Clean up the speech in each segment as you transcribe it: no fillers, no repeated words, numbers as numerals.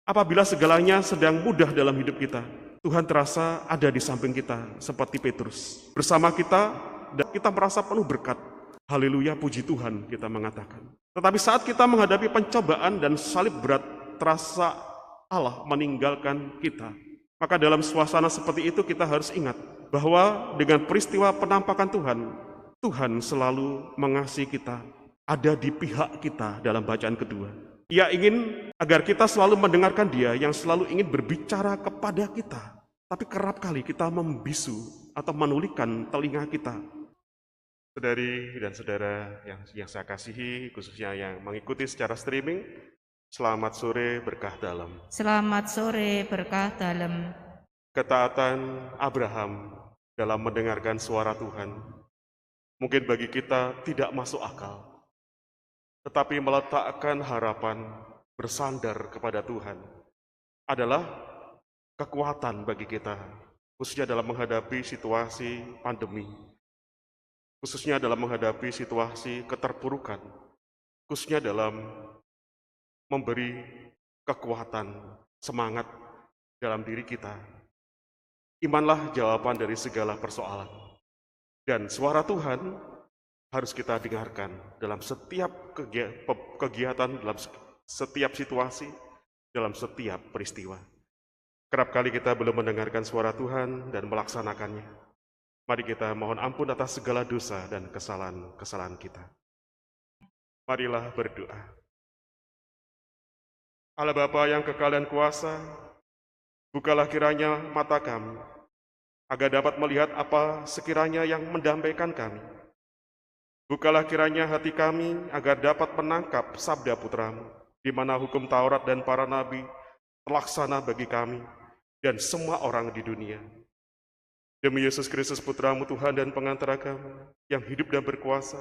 Apabila segalanya sedang mudah dalam hidup kita, Tuhan terasa ada di samping kita seperti Petrus. Bersama kita dan kita merasa penuh berkat. Haleluya, puji Tuhan kita mengatakan. Tetapi saat kita menghadapi pencobaan dan salib berat, terasa Allah meninggalkan kita. Maka dalam suasana seperti itu kita harus ingat bahwa dengan peristiwa penampakan Tuhan, Tuhan selalu mengasihi kita, ada di pihak kita dalam bacaan kedua. Ia ingin agar kita selalu mendengarkan Dia yang selalu ingin berbicara kepada kita. Tapi kerap kali kita membisu atau menulikan telinga kita. Saudari dan saudara yang saya kasihi, khususnya yang mengikuti secara streaming, selamat sore berkah dalam. Selamat sore berkah dalam. Ketaatan Abraham dalam mendengarkan suara Tuhan mungkin bagi kita tidak masuk akal, tetapi meletakkan harapan bersandar kepada Tuhan adalah kekuatan bagi kita, khususnya dalam menghadapi situasi pandemi, khususnya dalam menghadapi situasi keterpurukan, khususnya dalam memberi kekuatan, semangat dalam diri kita. Imanlah jawaban dari segala persoalan. Dan suara Tuhan harus kita dengarkan dalam setiap kegiatan, dalam setiap situasi, dalam setiap peristiwa. Kerap kali kita belum mendengarkan suara Tuhan dan melaksanakannya. Mari kita mohon ampun atas segala dosa dan kesalahan-kesalahan kita. Marilah berdoa. Allah Bapa yang kekal dan kuasa, bukalah kiranya mata kami, agar dapat melihat apa sekiranya yang mendamaikan kami. Bukalah kiranya hati kami, agar dapat menangkap sabda Putramu, di mana hukum Taurat dan para nabi terlaksana bagi kami dan semua orang di dunia. Demi Yesus Kristus Putramu Tuhan dan pengantar agama, yang hidup dan berkuasa,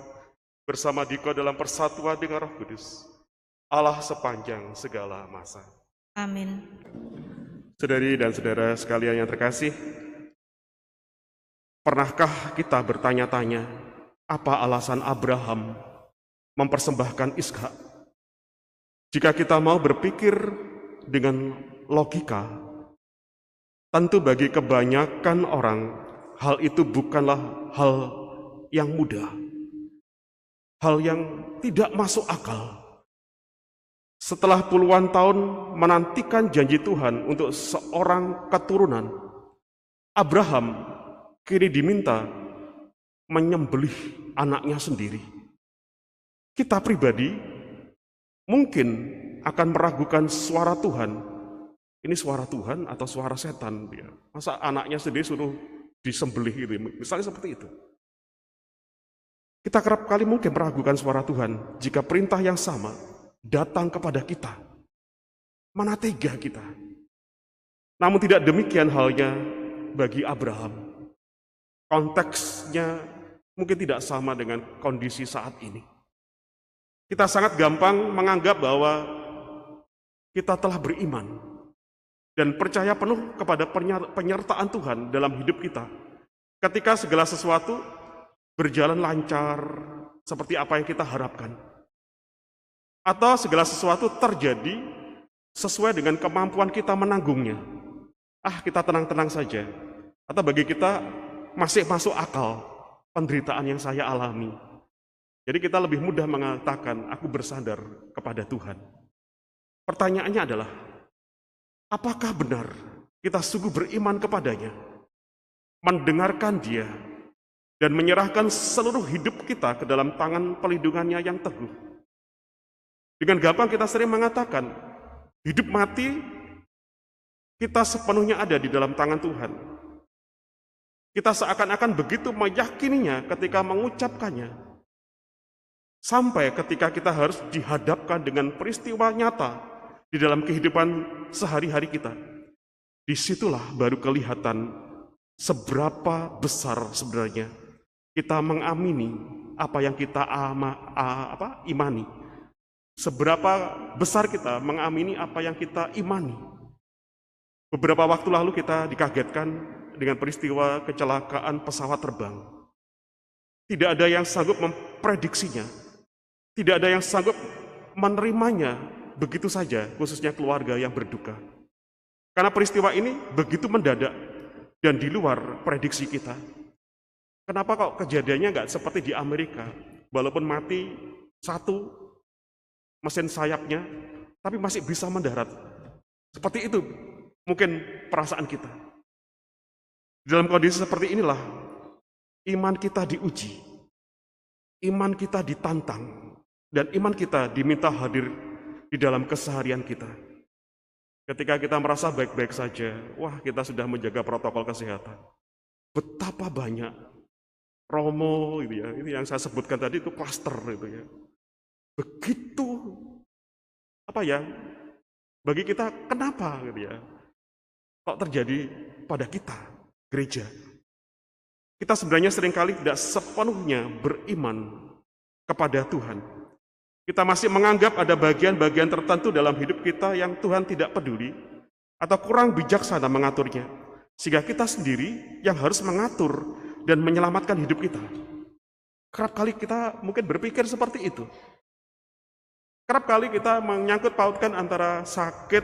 bersama Dikau dalam persatuan dengan Roh Kudus, Allah sepanjang segala masa. Amin. Saudari dan saudara sekalian yang terkasih, pernahkah kita bertanya-tanya apa alasan Abraham mempersembahkan Ishak? Jika kita mau berpikir dengan logika, tentu bagi kebanyakan orang hal itu bukanlah hal yang mudah, hal yang tidak masuk akal. Setelah puluhan tahun menantikan janji Tuhan untuk seorang keturunan, Abraham kini diminta menyembelih anaknya sendiri. Kita pribadi mungkin akan meragukan suara Tuhan. Ini suara Tuhan atau suara setan? Masa anaknya sendiri suruh disembelih gitu? Misalnya seperti itu. Kita kerap kali mungkin meragukan suara Tuhan jika perintah yang sama datang kepada kita. Mana tega kita? Namun tidak demikian halnya bagi Abraham. Konteksnya mungkin tidak sama dengan kondisi saat ini. Kita sangat gampang menganggap bahwa kita telah beriman dan percaya penuh kepada penyertaan Tuhan dalam hidup kita. Ketika segala sesuatu berjalan lancar seperti apa yang kita harapkan. Atau segala sesuatu terjadi sesuai dengan kemampuan kita menanggungnya. Kita tenang-tenang saja. Atau bagi kita masih masuk akal penderitaan yang saya alami. Jadi kita lebih mudah mengatakan, aku bersandar kepada Tuhan. Pertanyaannya adalah, apakah benar kita sungguh beriman kepadanya, mendengarkan Dia, dan menyerahkan seluruh hidup kita ke dalam tangan pelindungannya yang teguh? Dengan gampang kita sering mengatakan, hidup mati kita sepenuhnya ada di dalam tangan Tuhan. Kita seakan-akan begitu meyakininya ketika mengucapkannya. Sampai ketika kita harus dihadapkan dengan peristiwa nyata di dalam kehidupan sehari-hari kita. Disitulah baru kelihatan seberapa besar sebenarnya kita mengamini apa yang kita imani. Seberapa besar kita mengamini apa yang kita imani. Beberapa waktu lalu kita dikagetkan dengan peristiwa kecelakaan pesawat terbang. Tidak ada yang sanggup memprediksinya. Tidak ada yang sanggup menerimanya begitu saja, khususnya keluarga yang berduka. Karena peristiwa ini begitu mendadak dan di luar prediksi kita. Kenapa kok kejadiannya nggak seperti di Amerika? Walaupun mati satu mesin sayapnya, tapi masih bisa mendarat. Seperti itu mungkin perasaan kita. Dalam kondisi seperti inilah, iman kita diuji, iman kita ditantang, dan iman kita diminta hadir di dalam keseharian kita. Ketika kita merasa baik-baik saja, wah kita sudah menjaga protokol kesehatan. Betapa banyak Romo gitu ya, ini yang saya sebutkan tadi itu klaster gitu ya. Begitu bagi kita kenapa gitu ya? Kok terjadi pada kita gereja? Kita sebenarnya seringkali tidak sepenuhnya beriman kepada Tuhan. Kita masih menganggap ada bagian-bagian tertentu dalam hidup kita yang Tuhan tidak peduli atau kurang bijaksana mengaturnya. Sehingga kita sendiri yang harus mengatur dan menyelamatkan hidup kita. Kerap kali kita mungkin berpikir seperti itu. Kerap kali kita menyangkut pautkan antara sakit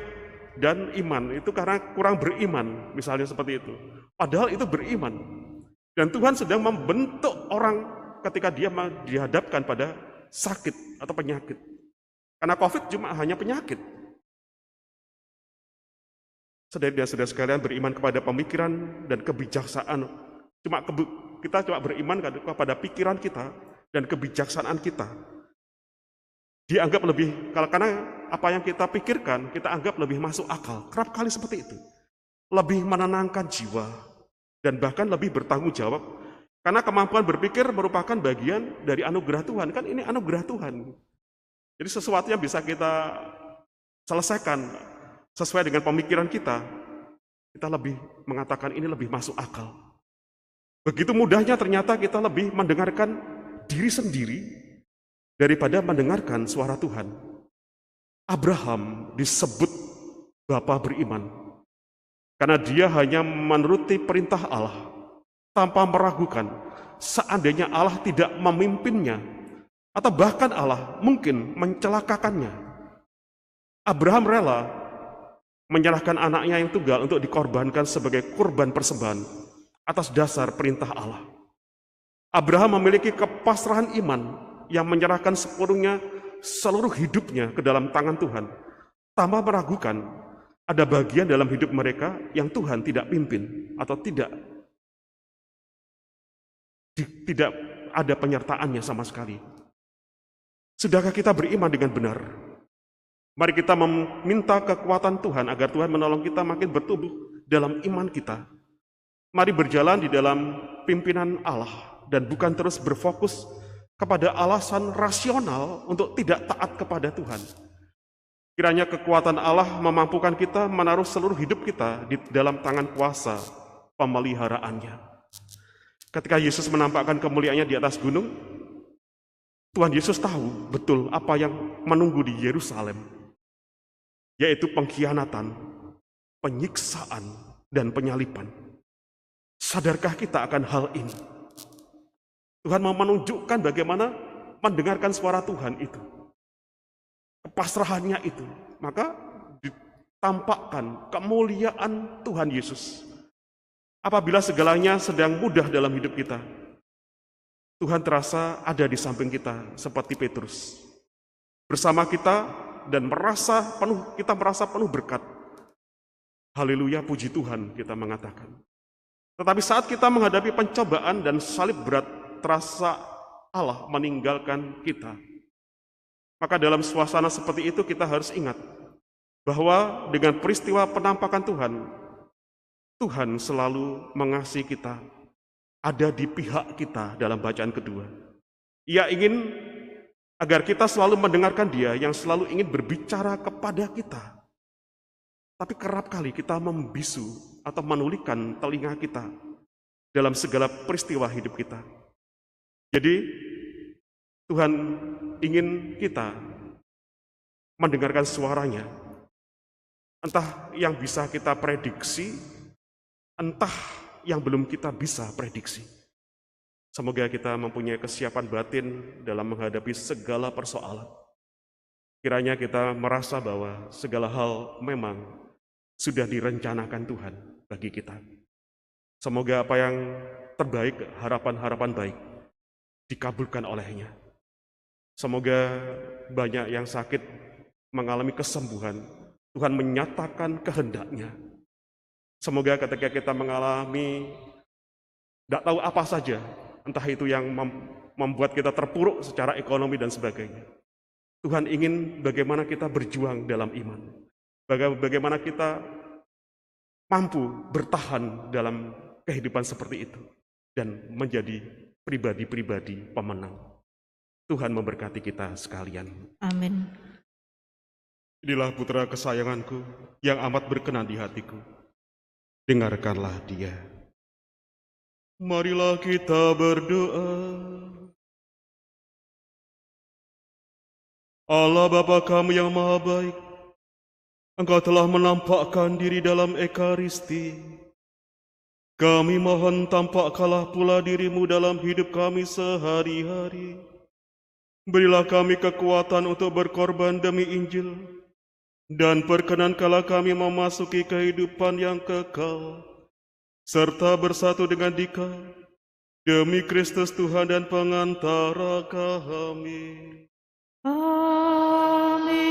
dan iman. Itu karena kurang beriman, misalnya seperti itu. Padahal itu beriman. Dan Tuhan sedang membentuk orang ketika dia dihadapkan pada sakit atau penyakit. Karena COVID cuma hanya penyakit. Saudara-saudara sekalian, beriman kepada pemikiran dan kebijaksanaan. Kita cuma beriman kepada pikiran kita dan kebijaksanaan kita. Dianggap lebih, karena apa yang kita pikirkan, kita anggap lebih masuk akal. Kerap kali seperti itu. Lebih menenangkan jiwa dan bahkan lebih bertanggung jawab. Karena kemampuan berpikir merupakan bagian dari anugerah Tuhan. Kan ini anugerah Tuhan. Jadi sesuatu yang bisa kita selesaikan sesuai dengan pemikiran kita lebih mengatakan ini lebih masuk akal. Begitu mudahnya ternyata kita lebih mendengarkan diri sendiri daripada mendengarkan suara Tuhan. Abraham disebut bapa beriman karena dia hanya menuruti perintah Allah tanpa meragukan. Seandainya Allah tidak memimpinnya atau bahkan Allah mungkin mencelakakannya, Abraham rela menyerahkan anaknya yang tunggal untuk dikorbankan sebagai kurban persembahan atas dasar perintah Allah. Abraham memiliki kepasrahan iman yang menyerahkan sepenuhnya seluruh hidupnya ke dalam tangan Tuhan tanpa meragukan ada bagian dalam hidup mereka yang Tuhan tidak pimpin atau tidak ada penyertaannya sama sekali. Sudahkah kita beriman dengan benar? Mari kita meminta kekuatan Tuhan agar Tuhan menolong kita makin bertumbuh dalam iman kita. Mari berjalan di dalam pimpinan Allah dan bukan terus berfokus kepada alasan rasional untuk tidak taat kepada Tuhan. Kiranya kekuatan Allah memampukan kita menaruh seluruh hidup kita di dalam tangan kuasa pemeliharaannya. Ketika Yesus menampakkan kemuliaannya di atas gunung, Tuhan Yesus tahu betul apa yang menunggu di Yerusalem, yaitu pengkhianatan, penyiksaan, dan penyaliban. Sadarkah kita akan hal ini? Tuhan mau menunjukkan bagaimana mendengarkan suara Tuhan itu, kepasrahannya itu. Maka ditampakkan kemuliaan Tuhan Yesus. Apabila segalanya sedang mudah dalam hidup kita, Tuhan terasa ada di samping kita seperti Petrus. Bersama kita dan kita merasa penuh berkat. Haleluya, puji Tuhan kita mengatakan. Tetapi saat kita menghadapi pencobaan dan salib berat, terasa Allah meninggalkan kita. Maka dalam suasana seperti itu kita harus ingat bahwa dengan peristiwa penampakan Tuhan selalu mengasihi kita, ada di pihak kita dalam bacaan kedua. Ia ingin agar kita selalu mendengarkan Dia yang selalu ingin berbicara kepada kita. Tapi kerap kali kita membisu atau menulikan telinga kita dalam segala peristiwa hidup kita. Jadi Tuhan ingin kita mendengarkan suaranya, entah yang bisa kita prediksi, entah yang belum kita bisa prediksi. Semoga kita mempunyai kesiapan batin dalam menghadapi segala persoalan. Kiranya kita merasa bahwa segala hal memang sudah direncanakan Tuhan bagi kita. Semoga apa yang terbaik, harapan-harapan baik dikabulkan olehnya. Semoga banyak yang sakit mengalami kesembuhan, Tuhan menyatakan kehendaknya. Semoga ketika kita mengalami tidak tahu apa saja, entah itu yang membuat kita terpuruk secara ekonomi dan sebagainya, Tuhan ingin bagaimana kita berjuang dalam iman, bagaimana kita mampu bertahan dalam kehidupan seperti itu dan menjadi pribadi-pribadi pemenang. Tuhan memberkati kita sekalian. Amin. Inilah putra kesayanganku yang amat berkenan di hatiku. Dengarkanlah dia. Marilah kita berdoa. Allah Bapa kami yang maha baik, Engkau telah menampakkan diri dalam Ekaristi. Kami mohon tampakkanlah pula dirimu dalam hidup kami sehari-hari. Berilah kami kekuatan untuk berkorban demi Injil, dan perkenankanlah kami memasuki kehidupan yang kekal, serta bersatu dengan Dikau, demi Kristus Tuhan dan pengantara kami. Amin.